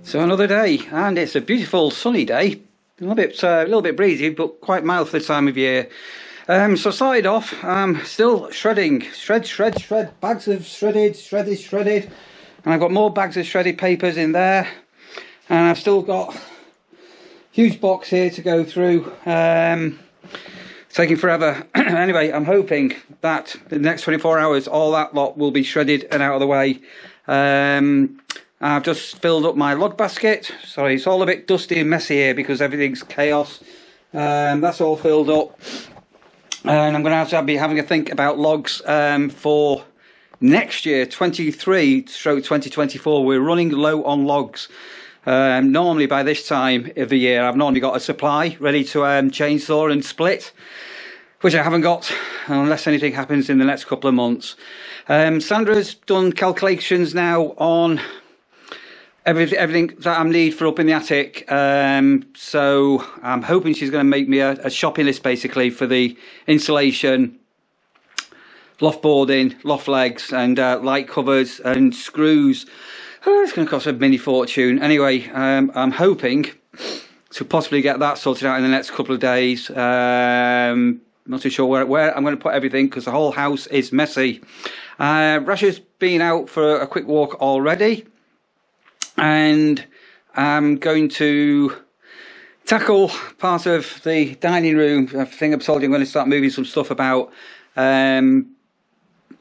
So another day, and it's a beautiful sunny day. A little bit breezy, but quite mild for the time of year. So I started off, still shredding, shred, bags of shredded, and I've got more bags of shredded papers in there, and I've still got a huge box here to go through. Taking forever. Anyway, I'm hoping that in the next 24 hours all that lot will be shredded and out of the way. I've just filled up my log basket. Sorry, it's all a bit dusty and messy here because everything's chaos. That's all filled up, and I'm going to have to be having a think about logs for next year, 23/2024. We're running low on logs. Normally by this time of the year I've normally got a supply ready to chainsaw and split, which I haven't got unless anything happens in the next couple of months. Sandra's done calculations now on everything that I need for up in the attic, so I'm hoping she's going to make me a shopping list basically for the insulation, loft boarding, loft legs and light covers and screws. It's going to cost a mini fortune. Anyway, I'm hoping to possibly get that sorted out in the next couple of days. Not too sure where I'm going to put everything because the whole house is messy. Rasha's been out for a quick walk already, and I'm going to tackle part of the dining room. I think I've told you I'm going to start moving some stuff about, and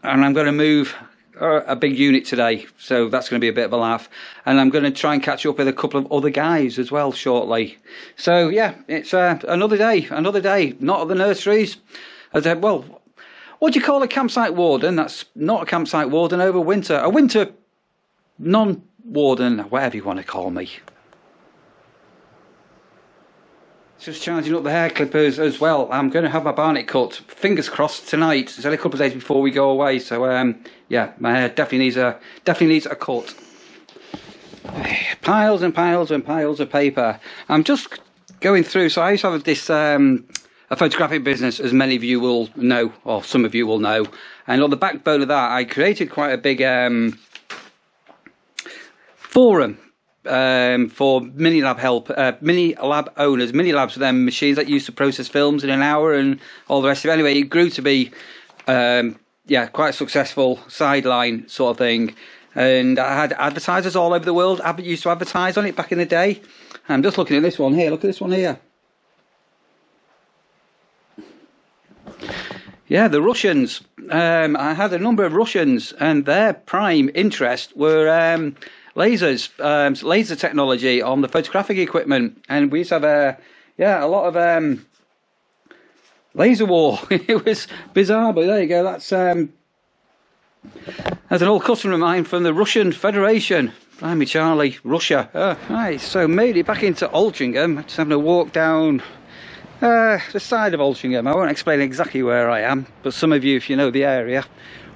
I'm going to move a big unit today, so that's going to be a bit of a laugh, and I'm going to try and catch up with a couple of other guys as well shortly. So yeah, it's another day, not at the nurseries. Well, what do you call a campsite warden? That's not a campsite warden over winter. A winter non-warden, whatever you want to call me. Just charging up the hair clippers as well. I'm going to have my barnet cut, fingers crossed, tonight. It's only a couple of days before we go away, so yeah, my hair definitely needs a cut. Piles and piles and piles of paper. I'm just going through. So I used to have this a photographic business, as many of you will know, or some of you will know. And on the backbone of that, I created quite a big forum. For mini lab owners. Mini labs are them machines that used to process films in an hour and all the rest of it. Anyway, it grew to be yeah, quite a successful sideline sort of thing, and I had advertisers all over the world. I used to advertise on it back in the day. I'm just looking at this one here. Look at this one here. Yeah, the Russians. I had a number of Russians, and their prime interest were lasers, laser technology on the photographic equipment, and we used to have a lot of laser war. It was bizarre, but there you go. That's an old customer of mine from the Russian Federation. Blimey Charlie, Russia. Right, so made it back into Altrincham. Just having a walk down the side of Altrincham. I won't explain exactly where I am, but some of you, if you know the area,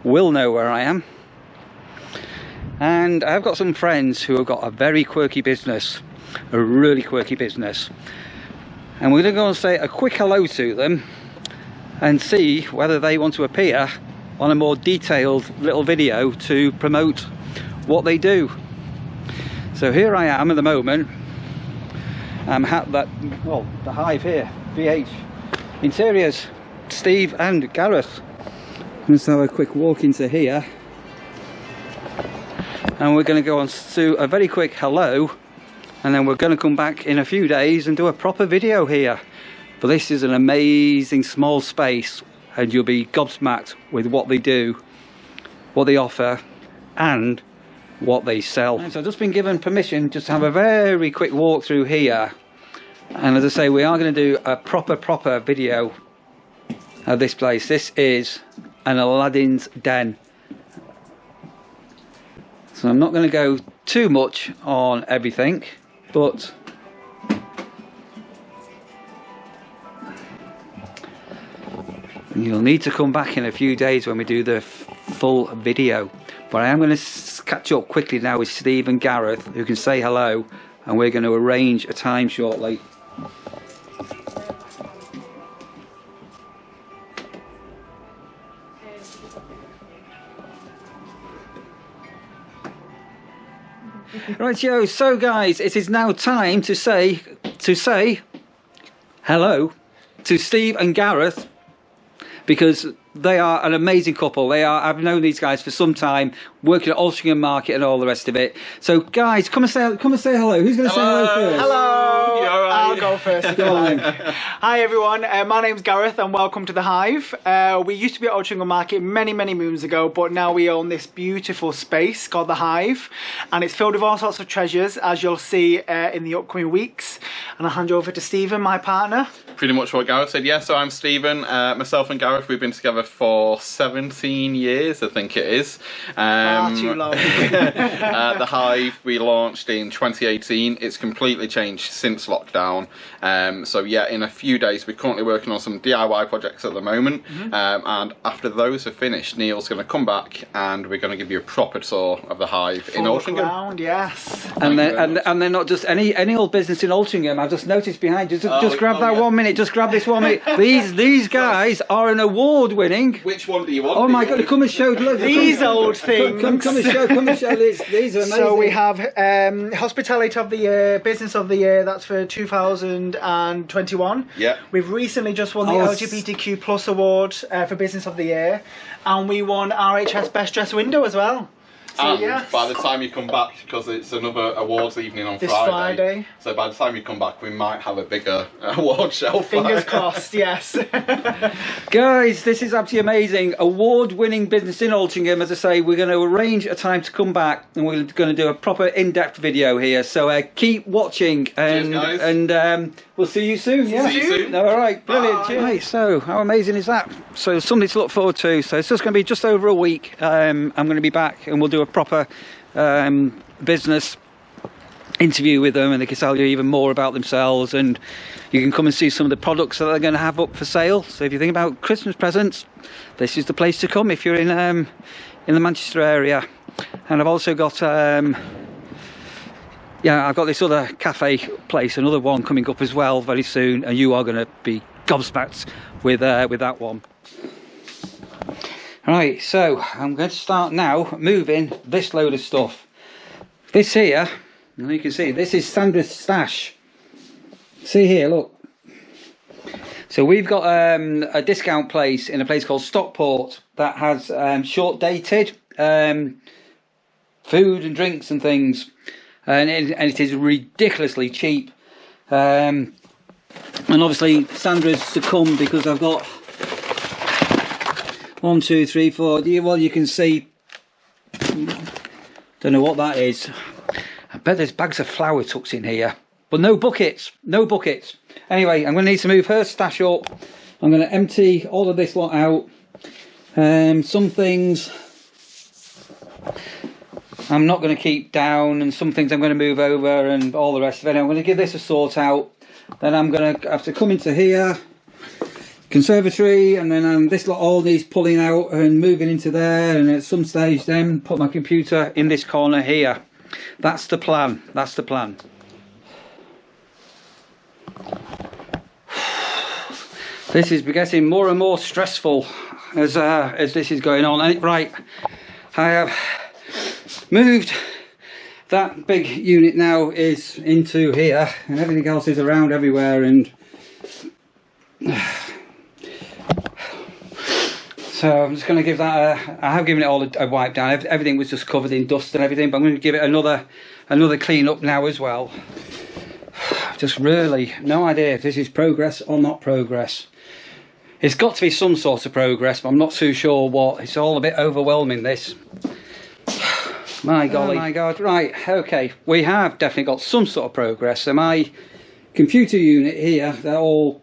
will know where I am. And I've got some friends who have got a very quirky business, a really quirky business, and we're going to go and say a quick hello to them and see whether they want to appear on a more detailed little video to promote what they do. So here I am at the moment. I'm at the Hive here, VH Interiors, Steve and Gareth. Let's have a quick walk into here. And we're going to go on to a very quick hello, and then we're going to come back in a few days and do a proper video here. But this is an amazing small space, and you'll be gobsmacked with what they do, what they offer, and what they sell. And so I've just been given permission just to have a very quick walk through here, and as I say, we are going to do a proper video of this place. This is an Aladdin's den. So I'm not going to go too much on everything, but you'll need to come back in a few days when we do the full video. But I am going to catch up quickly now with Steve and Gareth, who can say hello, and we're going to arrange a time shortly. Right, yo. So, guys, it is now time to say hello to Steve and Gareth, because they are an amazing couple. I've known these guys for some time, working at Altrincham Market and all the rest of it. So, guys, come and say hello. Who's going to say hello first? Hello. You all right? I'll go first. Go on. Hi everyone, my name's Gareth and welcome to the Hive. We used to be at Altrincham Market many moons ago, but now we own this beautiful space called the Hive, and it's filled with all sorts of treasures, as you'll see in the upcoming weeks. And I'll hand you over to Stephen, my partner. Pretty much what Gareth said. Yeah, so I'm Stephen. Myself and Gareth, we've been together for 17 years, I think it is. Far too long. The Hive we launched in 2018. It's completely changed since lockdown. So yeah, in a few days, we're currently working on some DIY projects at the moment. And after those are finished, Neil's going to come back and we're going to give you a proper tour of the Hive in Altrincham. Yes. And they're not just any old business in Altrincham. I've just noticed behind you. Just grab that 1 minute. Just grab this 1 minute. These guys are an award-winning. Which one do you want? Oh my God! Come and show. Look, These old things. Come and show. Come and show this. These are amazing. So we have Hospitality of the Year, Business of the Year. That's for 2021. Yeah. We've recently just won the LGBTQ Plus Award for Business of the Year, and we won RHS Best Dressed Window as well. So, And yes. by the time you come back, because it's another awards evening on This Friday, Friday. so by the time you come back, we might have a bigger award shelf. Fingers crossed, yes. Guys, this is absolutely amazing. Award-winning business in Altrincham. As I say, we're going to arrange a time to come back, and we're going to do a proper in-depth video here. So keep watching, and Cheers, guys. we'll see you soon. Yeah. See you soon. All right, brilliant. Cheers. Right, so how amazing is that? So something to look forward to. So it's just going to be just over a week. I'm going to be back, and we'll do a proper business interview with them, and they can tell you even more about themselves, and you can come and see some of the products that they're going to have up for sale. So if you think about Christmas presents, this is the place to come if you're in the Manchester area. And I've also got I've got this other cafe place, another one coming up as well very soon, and you are going to be gobsmacked with that one. Right, so I'm going to start now moving this load of stuff. This here, and you can see, this is Sandra's stash. See here, look. So we've got a discount place in a place called Stockport that has short dated food and drinks and things, and it is ridiculously cheap. And obviously Sandra's to come, because I've got 1, 2, 3, 4. Well, you can see. Don't know what that is. I bet there's bags of flour tucked in here, but no buckets. No buckets. Anyway, I'm going to need to move her stash up. I'm going to empty all of this lot out. Some things I'm not going to keep down, and some things I'm going to move over, and all the rest of it. I'm going to give this a sort out. Then I'm going to have to come into here. Conservatory, and then this lot all needs pulling out and moving into there, and at some stage then put my computer in this corner here. That's the plan. That's the plan. This is getting more and more stressful as this is going on. And right, I have moved that big unit now is into here, and everything else is around everywhere, and so I'm just going to give that I have given it all a wipe down. Everything was just covered in dust and everything, but I'm going to give it another clean up now as well. Just really no idea if this is progress or not progress. It's got to be some sort of progress, but I'm not too sure what. It's all a bit overwhelming, this. My golly. Oh my God. Right, okay. We have definitely got some sort of progress. So my computer unit here, that all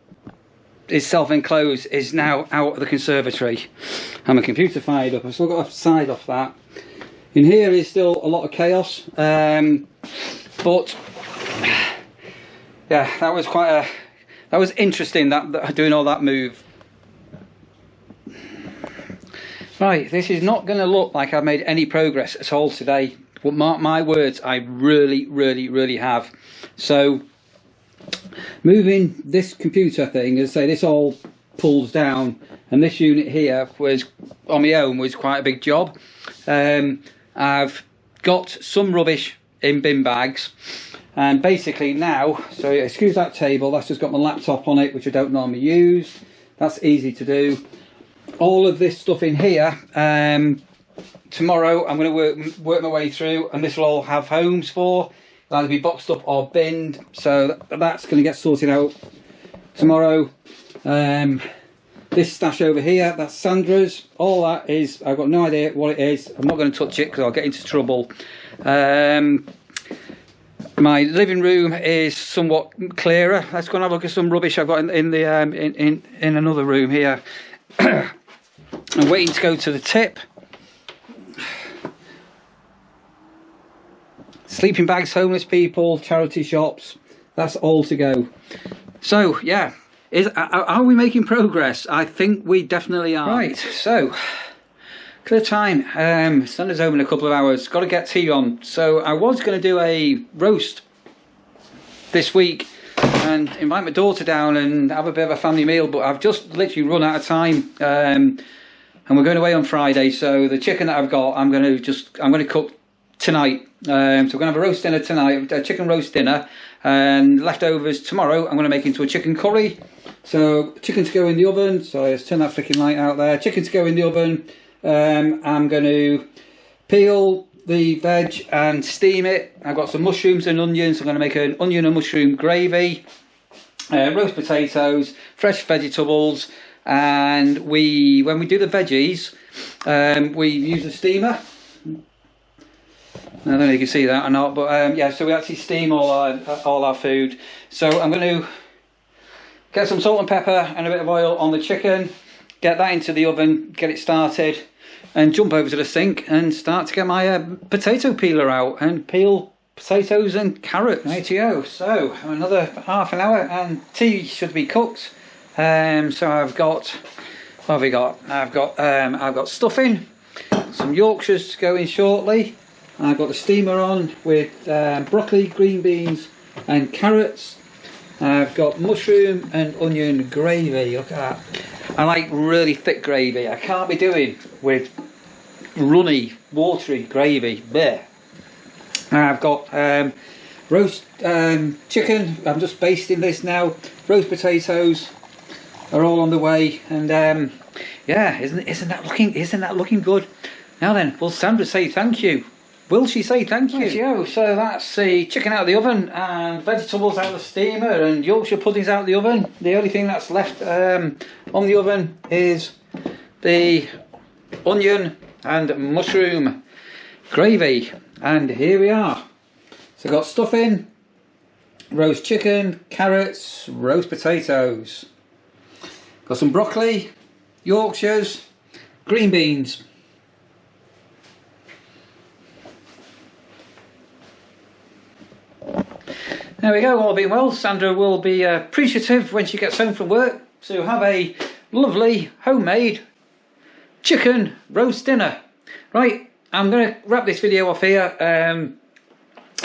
is self-enclosed, is now out of the conservatory, and my computer fired up. I've still got a side off that. In here is still a lot of chaos, but yeah, that was interesting, that doing all that move. Right, this is not going to look like I've made any progress at all today, but mark my words, I really have. So moving this computer thing, as I say, this all pulls down, and this unit here was on my own was quite a big job. I've got some rubbish in bin bags. And basically now, so excuse that table, that's just got my laptop on it, which I don't normally use. That's easy to do. All of this stuff in here, tomorrow I'm going to work my way through, and this will all have homes for. It'll either be boxed up or binned, so that's going to get sorted out tomorrow. This stash over here, that's Sandra's. All that is, I've got no idea what it is. I'm not going to touch it because I'll get into trouble. My living room is somewhat clearer. Let's go and have a look at some rubbish I've got in another room here. I'm waiting to go to the tip. Sleeping bags, homeless people, charity shops. That's all to go. So yeah, are we making progress? I think we definitely are. Right. So. Clear time. Sandra's home in a couple of hours. Got to get tea on. So I was going to do a roast this week and invite my daughter down and have a bit of a family meal, but I've just literally run out of time. And we're going away on Friday. So the chicken that I've got, I'm going to cook tonight. So we're going to have a roast dinner tonight, a chicken roast dinner, and leftovers tomorrow. I'm going to make into a chicken curry. So chicken to go in the oven. So let's turn that flicking light out there. Chicken to go in the oven. I'm going to peel the veg and steam it. I've got some mushrooms and onions. I'm going to make an onion and mushroom gravy, roast potatoes, fresh vegetables, and when we do the veggies, we use a steamer. I don't know if you can see that or not, but yeah, so we actually steam all our food. So I'm going to get some salt and pepper and a bit of oil on the chicken, get that into the oven, get it started, and jump over to the sink and start to get my potato peeler out and peel potatoes and carrots. ATO. So another half an hour and tea should be cooked. So I've got, what have we got? I've got stuffing, some Yorkshires to go in shortly. I've got the steamer on with broccoli, green beans and carrots. I've got mushroom and onion gravy. Look at that. I like really thick gravy. I can't be doing with runny, watery gravy. Blech. I've got roast chicken. I'm just basting this now. Roast potatoes are all on the way, and yeah, isn't that looking good? Now then, will Sandra say thank you? Will she say thank you? Right, so that's the chicken out of the oven and vegetables out of the steamer and Yorkshire puddings out of the oven. The only thing that's left on the oven is the onion and mushroom gravy. And here we are. So I've got stuffing, roast chicken, carrots, roast potatoes. Got some broccoli, Yorkshires, green beans. There we go, all being well. Sandra will be appreciative when she gets home from work to have a lovely homemade chicken roast dinner. Right, I'm going to wrap this video off here.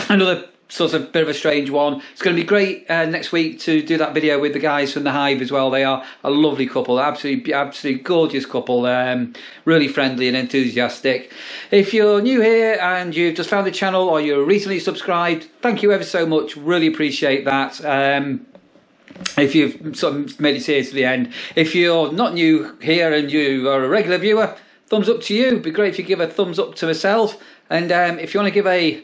Another sort of bit of a strange one. It's going to be great next week to do that video with the guys from the Hive as well. They are a lovely couple, absolutely gorgeous couple, really friendly and enthusiastic. If you're new here and you've just found the channel or you're recently subscribed, thank you ever so much, really appreciate that. If you've sort of made it here to the end. If you're not new here and you are a regular viewer, thumbs up to you. It'd be great if you give a thumbs up to myself. And if you want to give a,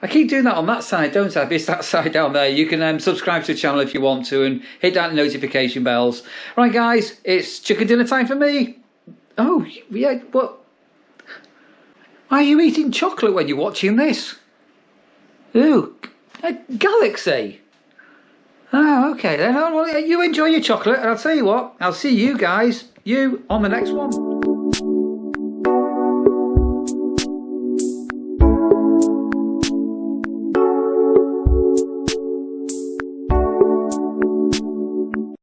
I keep doing that on that side, don't I? It's that side down there. You can subscribe to the channel if you want to and hit that notification bells. Right, guys, it's chicken dinner time for me. Oh, yeah, what? Why are you eating chocolate when you're watching this? Ooh, a galaxy. Oh, okay then. You enjoy your chocolate, and I'll tell you what, I'll see you guys, on the next one.